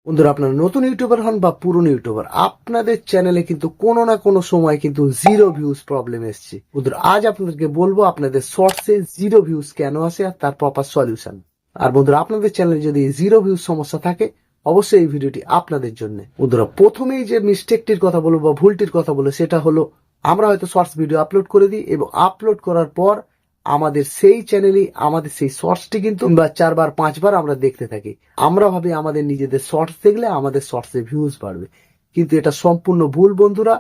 বন্ধুরা, আপনারা নতুন ইউটিউবার হন বা পুরনো ইউটিউবার, আপনাদের চ্যানেলে কিন্তু কোনো না কোনো সময় কিন্তু জিরো ভিউজ প্রবলেম এসছে। বন্ধুরা, আজ আপনাদেরকে বলবো আপনাদের শর্টসে জিরো ভিউজ কেন আসে আর তার প্রপার সলিউশন। আর বন্ধুরা, আপনাদের চ্যানেলে যদি জিরো ভিউজ সমস্যা থাকে, অবশ্যই এই ভিডিওটি আপনাদের জন্য। বন্ধুরা, প্রথমেই যে মিস্টেকটির কথা বলবো বা ভুলটির কথা বলবো সেটা হলো, আমরা হয়তো শর্টস ভিডিও আপলোড করে দিই এবং আপলোড করার পর আমাদের সেই চ্যানেলে আমাদের সেই শর্টসটি কিন্তু 4বার 5বার আমরা দেখতে থাকি। আমরা ভাবি আমাদের নিজেদের শর্টস দেখলে আমাদের শর্টসে ভিউজ বাড়বে, কিন্তু এটা সম্পূর্ণ ভুল বন্ধুরা।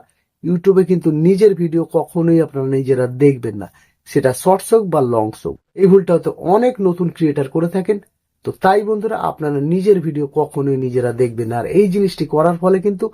ইউটিউবে কিন্তু নিজের ভিডিও কখনোই আপনারা নিজেরা দেখবেন না, সেটা শর্টস হোক বা লংস হোক। এই ভুলটা হয়তো অনেক নতুন ক্রিয়েটার করে থাকেন। তো তাই বন্ধুরা, আপনারা নিজের ভিডিও কখনোই নিজেরা দেখবেন না। আর এই জিনিসটি করার ফলে কিন্তু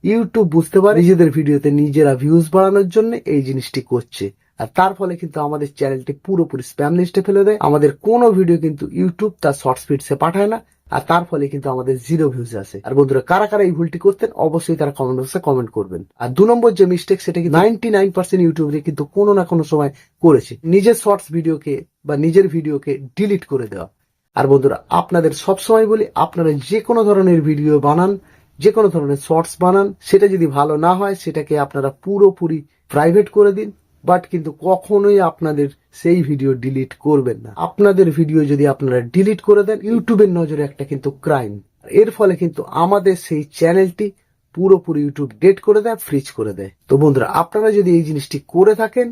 ইউটিউব বুঝতে পারে নিজেদের ভিডিওতে নিজেরা ভিউজ বাড়ানোর জন্য এই জিনিসটি করছে, আর তার ফলে কিন্তু আমাদের চ্যানেলটি পুরোপুরি স্প্যাম লিস্টে ফেলে দেয়। আমাদের কোনো ভিডিও কিন্তু ইউটিউব তার শর্ট ফিডসে পাঠায় না, আর তার ফলে কিন্তু আমাদের জিরো ভিউজ আসে। আর বন্ধুরা, কারা কারা এই ভুলটি করতেন অবশ্যই তারা কমেন্ট বক্সে কমেন্ট করবেন। আর 2 নম্বর যে মিস্টেক, সেটা কি 99% ইউটিউবে কিন্তু কোনো না কোনো সময় করেছে, নিজের শর্টস ভিডিওকে বা নিজের ভিডিওকে ডিলিট করে দেওয়া। আর বন্ধুরা, আপনাদের সবসময় বলি, আপনারা যে কোনো ধরনের ভিডিও বানান, যে কোনো ধরনের শর্টস বানান, সেটা যদি ভালো না হয় সেটাকে আপনারা পুরোপুরি প্রাইভেট করে দিন, বাট কিন্তু কখনোই আপনাদের সেই ভিডিও ডিলিট করবেন না। আপনাদের ভিডিও যদি আপনারা ডিলিট করে দেন, ইউটিউবের নজরে একটা কিন্তু ক্রাইম। এর ফলে কিন্তু আমাদের সেই চ্যানেলটি পুরোপুরি ইউটিউব ডেট করে দেয়, ফ্রিজ করে দেয়। তো বন্ধুরা, আপনারা যদি এই জিনিসটি করে থাকেন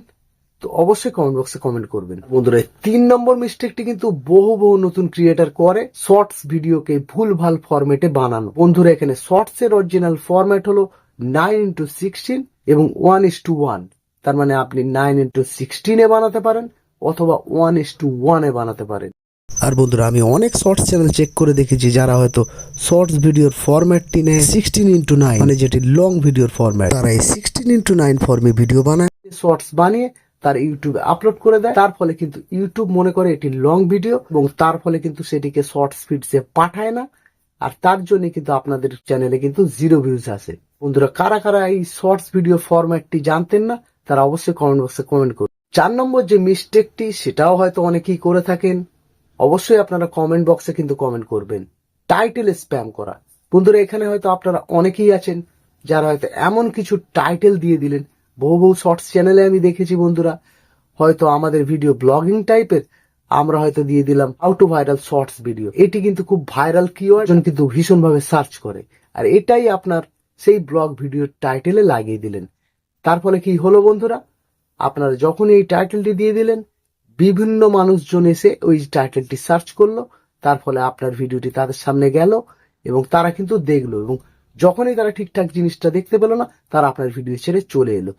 তো অবশ্যই কমেন্ট বক্সে কমেন্ট করবেন। বন্ধুরা, 3 নম্বর মিস্টেকটি কিন্তু বহু নতুন ক্রিয়েটার করে, শর্টস ভিডিওকে ভুলভাল ফরম্যাটে বানানো। বন্ধুরা, এখানে শর্টস এর অরিজিনাল ফরম্যাট হলো 9:16 এবং 1:1। তার মানে আপনি 9:16 এ বানাতে পারেন অথবা 1:1 এ বানাতে পারেন। আর বন্ধুরা, আমি অনেক শর্টস চ্যানেল চেক করে দেখেছি যারা হয়তো শর্টস ভিডিওর ফরম্যাটটি নেয় 16:9, মানে যেটি লং ভিডিওর ফরম্যাট। তারা এই 16:9 ফর্মে ভিডিও বানায়, শর্টস বানিয়ে তার ইউটিউবে আপলোড করে দেয়। তার ফলে কিন্তু ইউটিউব মনে করে এটি লং ভিডিও এবং তার ফলে কিন্তু সেটিকে শর্টস ফিডসে পাঠায় না, আর তার জন্য কিন্তু আপনাদের চ্যানেলে কিন্তু জিরো ভিউজ আসে। বন্ধুরা, কারা কারা এই শর্টস ভিডিও ফরম্যাটটি জানতেন না তারা অবশ্যই কমেন্ট বক্সে কমেন্ট করুন। 4 নম্বর যে মিস্টেকটি, সেটাও হয়তো অনেকেই করে থাকেন, অবশ্যই আপনারা কমেন্ট বক্সে কিন্তু কমেন্ট করবেন, টাইটেল স্প্যাম করা। বন্ধুরা, এখানে হয়তো আপনারা অনেকেই আছেন যারা হয়তো এমন কিছু টাইটেল দিয়ে দিলেন। বহু শর্টস চ্যানেলে আমি দেখেছি বন্ধুরা, হয়তো আমাদের ভিডিও ব্লগিং টাইপের, আমরা হয়তো দিয়ে দিলাম how to viral shorts video. এটি কিন্তু খুব ভাইরাল কিওয়ার্ড, কিন্তু ভীষণ ভাবে সার্চ করে, আর এটাই আপনার সেই ব্লগ ভিডিওর টাইটেলে লাগিয়ে দিলেন। তার ফলে কি হলো বন্ধুরা, আপনারা যখন এই টাইটেলটি দিয়ে দিলেন, বিভিন্ন মানুষজন এসে ওই টাইটেলটি সার্চ করলো, তার ফলে আপনার ভিডিওটি তাদের সামনে গেল এবং তারা কিন্তু দেখলো, এবং যখনই তারা ঠিকঠাক জিনিসটা দেখতে পেল না, তারা আপনার ভিডিও ছেড়ে চলে এলো।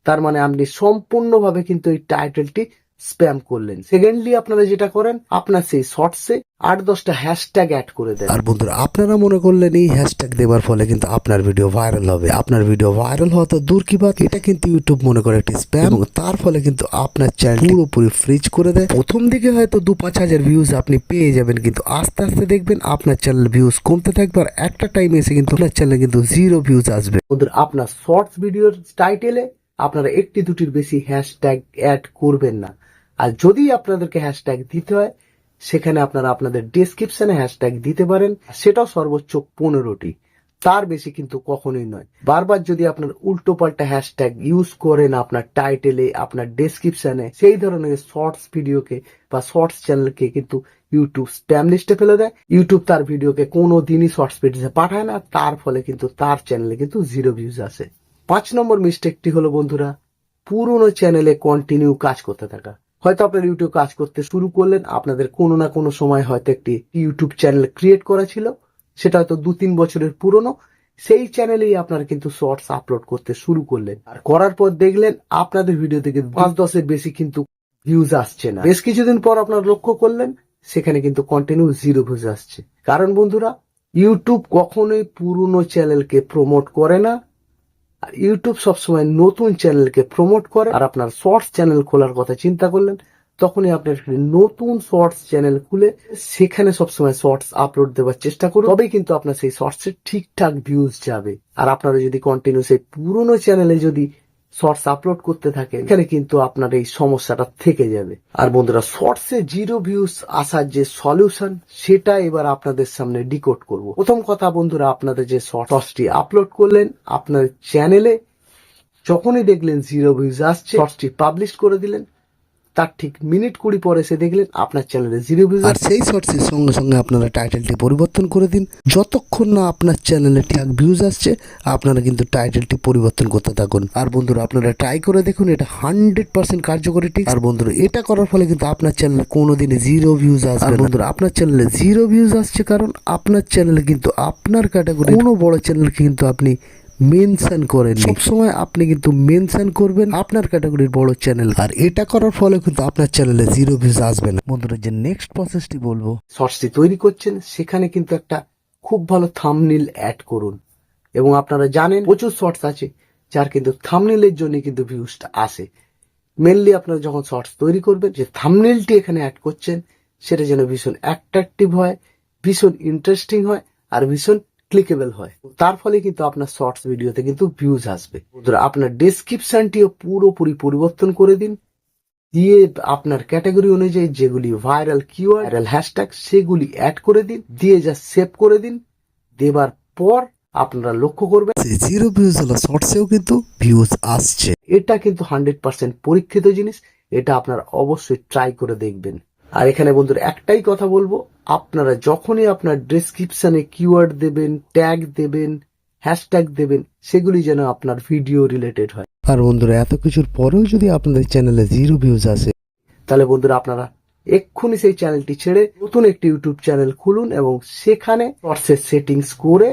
তার মানে আপনি সম্পূর্ণভাবে কিন্তু এই টাইটেলটি স্প্যাম করলেন। সেকেন্ডলি, আপনারা যেটা করেন, আপনার সেই শর্টসে 8-10টা হ্যাশট্যাগ অ্যাড করে দেন। আর বন্ধুরা, আপনারা মনে করলেন এই হ্যাশট্যাগ দেওয়ার ফলে কিন্তু আপনার ভিডিও ভাইরাল হবে। আপনার ভিডিও ভাইরাল হওয়া তো দূর কি বাত, এটা কিন্তু ইউটিউব মনে করে একটি স্প্যাম, এবং তার ফলে কিন্তু আপনার চ্যানেল পুরোপুরি ফ্রিজ করে দেয়। প্রথম দিকে হয়তো 2-5 হাজার ভিউজ আপনি পেয়ে যাবেন, কিন্তু আস্তে আস্তে দেখবেন আপনার চ্যানেল ভিউজ কমতে থাকবে, আর একটা টাইম এসে কিন্তু আপনার চ্যানেলে কিন্তু জিরো ভিউজ আসবে। বন্ধুরা, আপনার শর্টস ভিডিওর টাইটেলে আপনারা 1-2টির বেশি হ্যাশট্যাগ অ্যাড করবেন না। আর যদি আপনাদেরকে হ্যাশট্যাগ দিতে হয়, সেখানে আপনারা আপনাদের ডেসক্রিপশনে হ্যাশট্যাগ দিতে পারেন, সেটাও সর্বোচ্চ 15টি, তার বেশি কিন্তু কখনোই নয়। বারবার যদি আপনার উল্টো পাল্টা হ্যাশট্যাগ ইউজ করেন আপনার টাইটেলে, আপনার ডেসক্রিপশনে, সেই ধরনের শর্টস ভিডিওকে বা শর্টস চ্যানেলকে কিন্তু ইউটিউব স্প্যাম লিস্টে ফেলে দেয়। ইউটিউব তার ভিডিওকে কোনো দিনই শর্টস ভিডিওতে পাঠায় না, তার ফলে কিন্তু তার চ্যানেলে কিন্তু জিরো ভিউজ আসে। 5 নম্বর মিস্টেকটি হলো বন্ধুরা, পুরনো চ্যানেলে কন্টিনিউ কাজ করতে থাকা। হয়তো আপনার ইউটিউব কাজ করতে শুরু করলেন, আপনাদের কোনো না কোনো সময় হয়তো একটি ইউটিউব চ্যানেল ক্রিয়েট করা ছিল, সেটা হয়তো 2-3 বছরের পুরনো। সেই চ্যানেলেই আপনারা কিন্তু শর্টস আপলোড করতে শুরু করলেন, আর করার পর দেখলেন আপনাদের ভিডিও থেকে 5-10-এর বেশি কিন্তু ভিউজ আসছে না। বেশ কিছুদিন পর আপনারা লক্ষ্য করলেন সেখানে কিন্তু কন্টিনিউ জিরো ভিউজ আসছে। কারণ বন্ধুরা, ইউটিউব কখনোই পুরনো চ্যানেলকে প্রমোট করে না, আর ইউটিউব সবসময় নতুন চ্যানেলকে প্রমোট করে। আর আপনার শর্টস চ্যানেল খোলার কথা চিন্তা করলেন, তখনই আপনার নতুন শর্টস চ্যানেল খুলে সেখানে সবসময় শর্টস আপলোড দেওয়ার চেষ্টা করুন, তবেই কিন্তু আপনার সেই শর্টসের ঠিকঠাক ভিউজ যাবে। আর আপনারা যদি কন্টিনিউ সেই পুরনো চ্যানেলে যদি শর্টস আপলোড করতে থাকেন, এখানে কিন্তু আপনার এই সমস্যাটা থেকে যাবে। আর বন্ধুরা, শর্টসে জিরো ভিউজ আসার যে সলিউশন, সেটা এবার আপনাদের সামনে ডিকোড করব। প্রথম কথা বন্ধুরা, আপনাদের যে শর্টসটি আপলোড করলেন আপনার চ্যানেলে, যখনই দেখলেন জিরো ভিউজ আসছে, শর্টসটি পাবলিশ করে দিলেন, তার ঠিক মিনিট 20 পরে এসে দেখলেন আপনার চ্যানেলে জিরো ভিউজ। আর সেই শর্টসের সঙ্গে সঙ্গে আপনারা টাইটেলটি পরিবর্তন করে দিন। যতক্ষণ না আপনার চ্যানেলে ঠিক ভিউজ আসছে, আপনারা কিন্তু টাইটেলটি পরিবর্তন করতে থাকুন। আর বন্ধুরা, আপনারা ট্রাই করে দেখুন, এটা 100% কার্যকরী টিপস। আর বন্ধুরা, এটা করার ফলে কিন্তু আপনার চ্যানেলে কোনোদিনই জিরো ভিউজ আসবে না। আর বন্ধুরা, আপনার চ্যানেলে জিরো ভিউজ আসছে কারণ আপনার চ্যানেলে কিন্তু আপনার ক্যাটাগরি কোনো বড় চ্যানেলকে কিন্তু আপনি মেনশন করেন। সবসময় আপনি কিন্তু মেনশন করবেন আপনার ক্যাটাগরির বড় চ্যানেল, আর এটা করার ফলে কিন্তু আপনার চ্যানেলে জিরো ভিউজ আসবে না। বন্ধুরা, যে নেক্সট প্রসেসটি বলবো, শর্টসটি তৈরি করছেন, সেখানে কিন্তু একটা খুব ভালো থাম্বনেল অ্যাড করুন। এবং আপনারা জানেন প্রচুর শর্টস আছে যার কিন্তু থাম্বনেলের জন্য কিন্তু ভিউজটা আসে। মেনলি আপনারা যখন শর্টস তৈরি করবেন, যে থাম্বনেলটি এখানে অ্যাড করছেন সেটা যেন ভীষণ অ্যাট্রাকটিভ হয়, ভীষণ ইন্টারেস্টিং হয়, আর ভীষণ ক্লিকেবল হয়। তার ফলে কিন্তু আপনার শর্টস ভিডিওতে কিন্তু ভিউজ আসবে। বন্ধুরা, আপনার ডেসক্রিপশনটিও পুরোপুরি পরিবর্তন করে দিন, দিয়ে আপনার ক্যাটাগরি অনুযায়ী যেগুলি ভাইরাল কিওয়ার্ড, ভাইরাল হ্যাশট্যাগ, সেগুলি অ্যাড করে দিন, দিয়ে যা সেভ করে দিন। দেবার পর আপনারা লক্ষ্য করবেন জিরো ভিউজ হলো শর্টসেও কিন্তু ভিউজ আসছে। এটা কিন্তু 100% পরীক্ষিত জিনিস, এটা আপনারা অবশ্যই ট্রাই করে দেখবেন। আর এখানে বন্ধুরা একটাই কথা বলবো, আপনারা যখনই আপনার ডেসক্রিপশনে কিওয়ার্ড দেবেন, ট্যাগ দেবেন, হ্যাশট্যাগ দেবেন, সেগুলি যেন আপনার ভিডিও রিলেটেড হয়। আর বন্ধুরা, এত কিছুর পরেও যদি আপনাদের চ্যানেলে জিরো ভিউজ আসে, তাহলে বন্ধুরা আপনারা এক্ষুনি সেই চ্যানেলটি ছেড়ে নতুন একটি ইউটিউব চ্যানেল খুলুন এবং সেখানে শর্টসের সেটিংস করে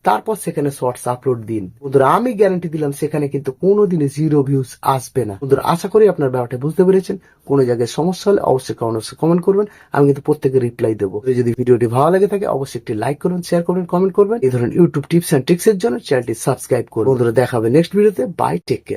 তারপর সেখানে শর্টস আপলোড দিন। বন্ধুরা, আমি গ্যারান্টি দিলাম সেখানে কিন্তু কোনোদিনই জিরো ভিউজ আসবে না। বন্ধুরা, আশা করি আপনার ব্যাপারটা বুঝতে পেরেছেন। কোনো জায়গায় সমস্যা হলে অবশ্যই কমেন্ট করবেন, আমি কিন্তু প্রত্যেকে রিপ্লাই দেবো। যদি ভিডিওটি ভালো লাগে থাকে অবশ্যই একটি লাইক করুন, শেয়ার করবেন, কমেন্ট করবেন। এই ধরনের ইউটিউব টিপস এন্ড ট্রিক্স এর জন্য চ্যানেলটি সাবস্ক্রাইব করুন। বন্ধুরা, দেখা হবে নেক্সট ভিডিওতে। Bye, take care.